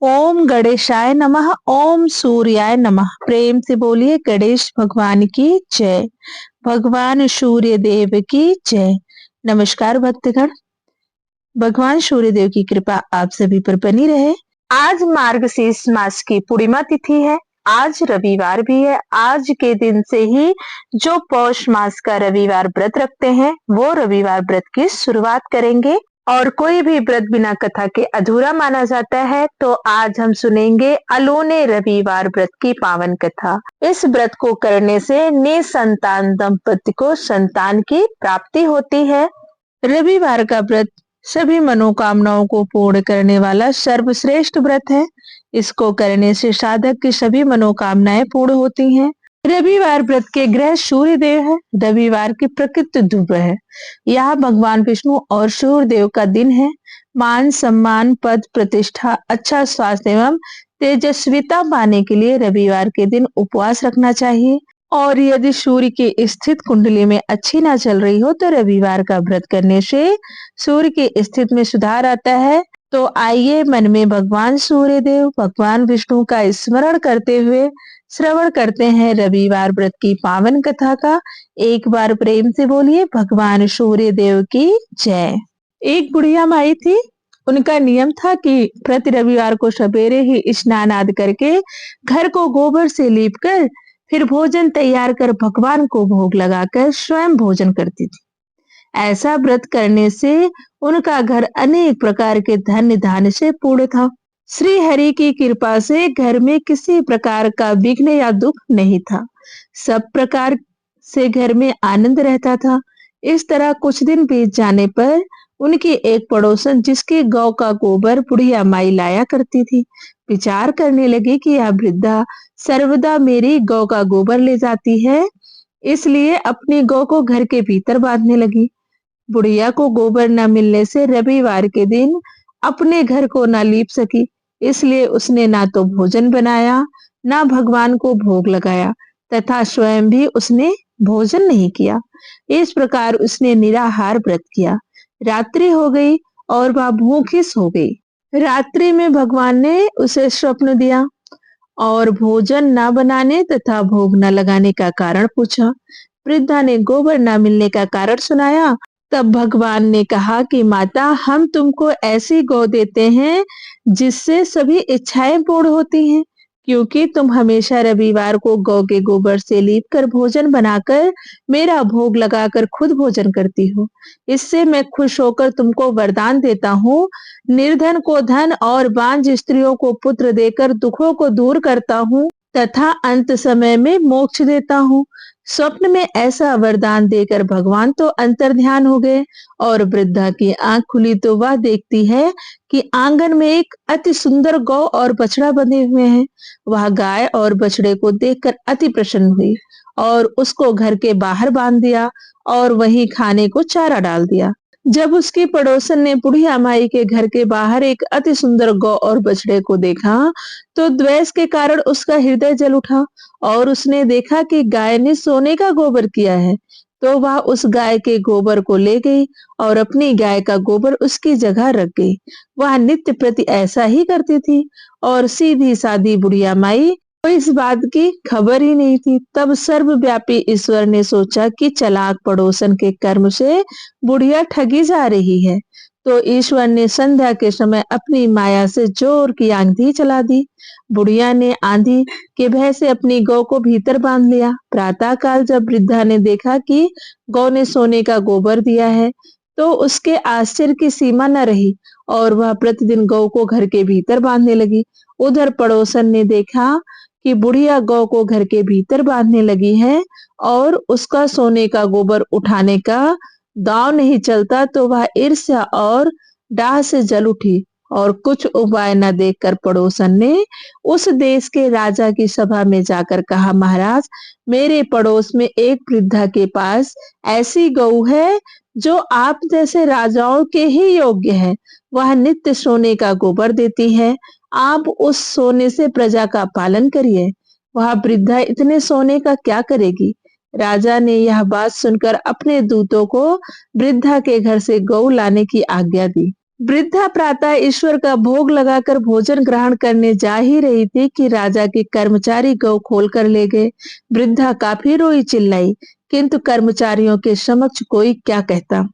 ओम गणेशाय नमः। ओम सूर्याय नमः। प्रेम से बोलिए गणेश भगवान की जय। भगवान सूर्य देव की जय। नमस्कार भक्तगण, भगवान सूर्य देव की कृपा आप सभी पर बनी रहे। आज मार्गशीर्ष मास की पूर्णिमा तिथि है। आज रविवार भी है। आज के दिन से ही जो पौष मास का रविवार व्रत रखते हैं वो रविवार व्रत की शुरुआत करेंगे। और कोई भी व्रत बिना कथा के अधूरा माना जाता है, तो आज हम सुनेंगे अलोने रविवार व्रत की पावन कथा। इस व्रत को करने से निसंतान दंपति को संतान की प्राप्ति होती है। रविवार का व्रत सभी मनोकामनाओं को पूर्ण करने वाला सर्वश्रेष्ठ व्रत है। इसको करने से साधक की सभी मनोकामनाएं पूर्ण होती हैं। रविवार व्रत के ग्रह सूर्य देव है। रविवार की प्रकृति ध्रुव है। यह भगवान विष्णु और सूर्य देव का दिन है। मान सम्मान, पद प्रतिष्ठा, अच्छा स्वास्थ्य एवं तेजस्विता पाने के लिए रविवार के दिन उपवास रखना चाहिए। और यदि सूर्य की स्थित कुंडली में अच्छी ना चल रही हो तो रविवार का व्रत करने से सूर्य की स्थिति में सुधार आता है। तो आइए मन में भगवान सूर्य देव, भगवान विष्णु का स्मरण करते हुए श्रवण करते हैं रविवार व्रत की पावन कथा का। एक बार प्रेम से बोलिए भगवान सूर्य देव की जय। एक बुढ़िया माई थी। उनका नियम था कि प्रति रविवार को सवेरे ही स्नान आदि करके घर को गोबर से लीप कर फिर भोजन तैयार कर भगवान को भोग लगाकर स्वयं भोजन करती थी। ऐसा व्रत करने से उनका घर अनेक प्रकार के धन्य धान्य से पूर्ण था। श्री हरि की कृपा से घर में किसी प्रकार का विघ्न या दुख नहीं था। सब प्रकार से घर में आनंद रहता था। इस तरह कुछ दिन बीत जाने पर उनकी एक पड़ोसन, जिसके गौ का गोबर बुढ़िया माई लाया करती थी, विचार करने लगी कि यह वृद्धा सर्वदा मेरी गौ का गोबर ले जाती है, इसलिए अपनी गौ को घर के भीतर बांधने लगी। बुढ़िया को गोबर न मिलने से रविवार के दिन अपने घर को न लीप सकी, इसलिए उसने ना तो भोजन बनाया, ना भगवान को भोग लगाया तथा स्वयं भी उसने भोजन नहीं किया। इस प्रकार उसने निराहार व्रत किया। रात्रि हो गई और वह भूखी सो गई। रात्रि में भगवान ने उसे स्वप्न दिया और भोजन न बनाने तथा भोग न लगाने का कारण पूछा। वृद्धा ने गोबर न मिलने का कारण सुनाया। तब भगवान ने कहा कि माता, हम तुमको ऐसी गौ देते हैं जिससे सभी इच्छाएं पूर्ण होती हैं, क्योंकि तुम हमेशा रविवार को गौ के गोबर से लीप कर भोजन बनाकर मेरा भोग लगाकर खुद भोजन करती हो। इससे मैं खुश होकर तुमको वरदान देता हूँ। निर्धन को धन और बांझ स्त्रियों को पुत्र देकर दुखों को दूर करता हूँ तथा अंत समय में मोक्ष देता हूँ। स्वप्न में ऐसा वरदान देकर भगवान तो अंतर्ध्यान हो गए और वृद्धा की आंख खुली तो वह देखती है कि आंगन में एक अति सुंदर गौ और बछड़ा बंधे हुए हैं। वह गाय और बछड़े को देखकर अति प्रसन्न हुई और उसको घर के बाहर बांध दिया और वहीं खाने को चारा डाल दिया। जब उसकी पड़ोसन ने बुढ़िया माई के घर के बाहर एक अति सुंदर गौ और बछड़े को देखा तो द्वेष के कारण उसका हृदय जल उठा और उसने देखा कि गाय ने सोने का गोबर किया है। तो वह उस गाय के गोबर को ले गई और अपनी गाय का गोबर उसकी जगह रख गई। वह नित्य प्रति ऐसा ही करती थी और सीधी सादी बुढ़िया माई को इस बात की खबर ही नहीं थी। तब सर्वव्यापी ईश्वर ने सोचा कि चालाक पड़ोसन के कर्म से बुढ़िया ठगी जा रही है, तो ईश्वर ने संध्या के समय अपनी माया से जोर की आंधी चला दी। बुढ़िया ने आंधी के भय से अपनी गौ को भीतर बांध लिया। प्रातः काल जब वृद्धा ने देखा कि गौ ने सोने का गोबर दिया है, तो उसके आश्चर्य की सीमा न रही और वह प्रतिदिन गौ को घर के भीतर बांधने लगी। उधर पड़ोसन ने देखा कि बुढ़िया गौ को घर के भीतर बांधने लगी है और उसका सोने का गोबर उठाने का दांव नहीं चलता, तो वह ईर्ष्या और डाह से जल उठी और कुछ उपाय न देखकर पड़ोसन ने उस देश के राजा की सभा में जाकर कहा, महाराज, मेरे पड़ोस में एक वृद्धा के पास ऐसी गौ है जो आप जैसे राजाओं के ही योग्य है। वह नित्य सोने का गोबर देती है। आप उस सोने से प्रजा का पालन करिए। वह वृद्धा इतने सोने का क्या करेगी? राजा ने यह बात सुनकर अपने दूतों को वृद्धा के घर से गौ लाने की आज्ञा दी। वृद्धा प्रातः ईश्वर का भोग लगाकर भोजन ग्रहण करने जा ही रही थी कि राजा के कर्मचारी गौ खोल कर ले गए। वृद्धा काफी रोई चिल्लाई, किंतु कर्मचारियों के समक्ष कोई क्या कहता।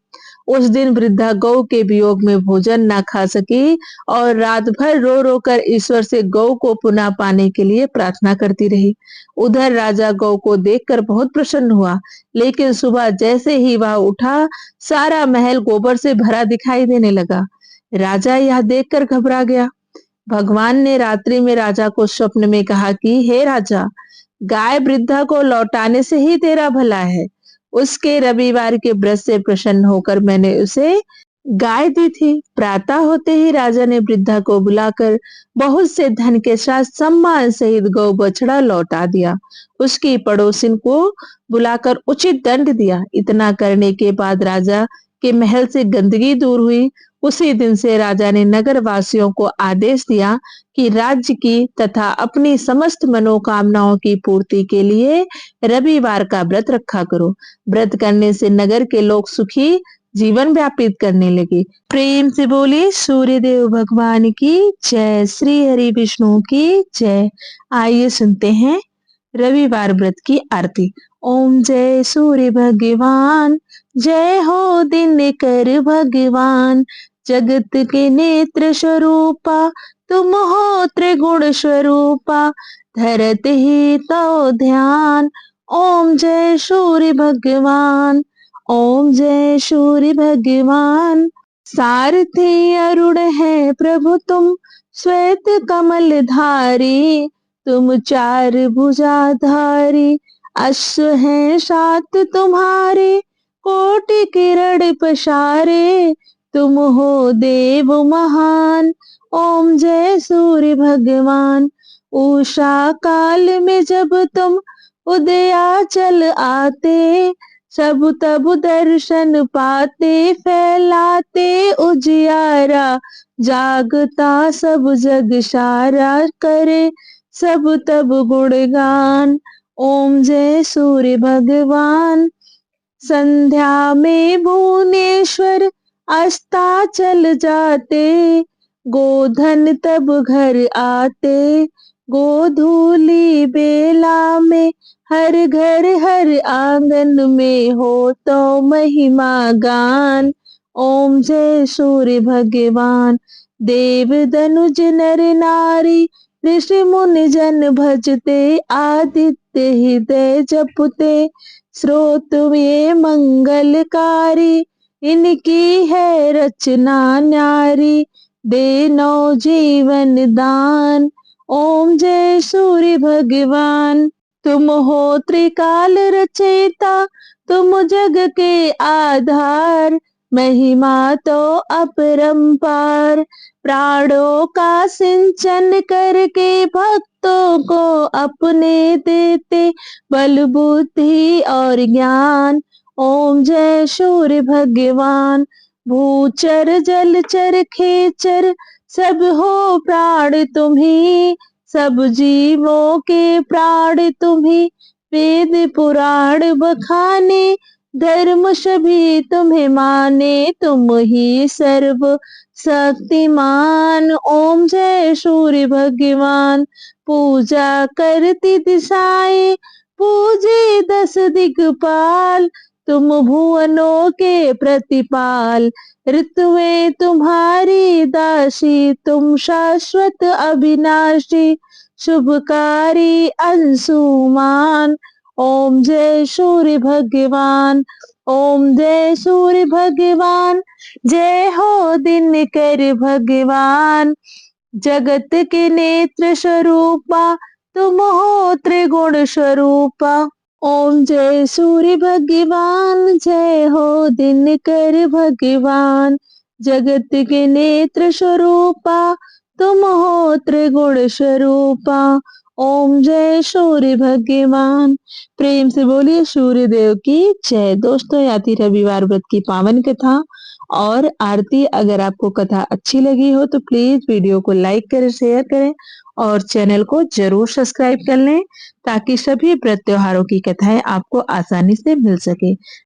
उस दिन वृद्धा गौ के वियोग में भोजन ना खा सकी और रात भर रो रो कर ईश्वर से गौ को पुनः पाने के लिए प्रार्थना करती रही। उधर राजा गौ को देखकर बहुत प्रसन्न हुआ, लेकिन सुबह जैसे ही वह उठा, सारा महल गोबर से भरा दिखाई देने लगा। राजा यह देखकर घबरा गया। भगवान ने रात्रि में राजा को स्वप्न में कहा कि हे राजा, गाय वृद्धा को लौटाने से ही तेरा भला है। उसके रविवार के व्रत से प्रसन्न होकर मैंने उसे गाय दी थी। प्रातः होते ही राजा ने वृद्धा को बुलाकर बहुत से धन के साथ सम्मान सहित गौ बछड़ा लौटा दिया। उसकी पड़ोसिन को बुलाकर उचित दंड दिया। इतना करने के बाद राजा के महल से गंदगी दूर हुई। उसी दिन से राजा ने नगर वासियों को आदेश दिया कि राज्य की तथा अपनी समस्त मनोकामनाओं की पूर्ति के लिए रविवार का व्रत रखा करो। व्रत करने से नगर के लोग सुखी जीवन व्यापित करने लगे। प्रेम से बोलिए सूर्य देव भगवान की जय, श्री हरि विष्णु की जय। आइए सुनते हैं रविवार व्रत की आरती। ओम जय सूर्य भगवान, जय हो दिनकर भगवान, जगत के नेत्र स्वरूपा, तुम हो त्रिगुण स्वरूपा, धरत ही तो ध्यान। ओम जय सूर्य भगवान, ओम जय सूर्य भगवान। सारथी अरुण है प्रभु तुम, श्वेत कमल धारी, तुम चार भुजाधारी, अश्व हैं सात तुम्हारे, कोटि किरण पसारे, तुम हो देव महान। ओम जय सूर्य भगवान। उषा काल में जब तुम उदयाचल आते, सब तब दर्शन पाते, फैलाते उजियारा, जागता सब जग सारा, करे सब तब गुणगान। ओम जय सूर्य भगवान। संध्या में भुवनेश्वर अस्ताचल जाते, गोधन तब घर आते, गोधूली बेला में हर घर हर आंगन में हो तो महिमा गान। ओम जय सूर्य भगवान। देव दनुज नर नारी, ऋषि मुनि जन भजते, आदित्य हृदय जपते, स्रोत ये मंगलकारी, इनकी है रचना न्यारी, दे नौ जीवन दान। ओम जय सूर्य भगवान। तुम हो त्रिकाल रचयिता, तुम जग के आधार, महिमा तो अपरंपार, प्राणों का सिंचन करके भक्तों को अपने देते, बल बुद्धि और ज्ञान। ओम जय सूर्य भगवान। भूचर जलचर खेचर, सब हो प्राण तुम्ही, सब जीवों के प्राण तुम्ही, वेद पुराण बखाने, धर्म सभी तुम्हें माने, तुम ही सर्व शक्तिमान। ओम जय सूर्य भगवान। पूजा करती दिशाएं, पूजे दस दिक्पाल, तुम भुवनों के प्रतिपाल, ऋतुएं तुम्हारी दासी, तुम शाश्वत अविनाशी, शुभकारी अंशुमान। ओम जय सूर्य भगवान। ओम जय सूर्य भगवान। जय हो दिनकर भगवान, जगत के नेत्र स्वरूपा, तुम हो त्रिगुण स्वरूपा। ओम जय सूर्य भगवान, जय हो दिनकर भगवान, जगत के नेत्र स्वरूपा, तुम हो त्रिगुण स्वरूपा। ओम जय सूर्य भगवान। प्रेम से बोलिए सूर्य देव की जय। दोस्तों, यह थी रविवार व्रत की पावन कथा और आरती। अगर आपको कथा अच्छी लगी हो तो प्लीज वीडियो को लाइक करें, शेयर करें और चैनल को जरूर सब्सक्राइब कर लें, ताकि सभी व्रत त्योहारों की कथाएं आपको आसानी से मिल सके।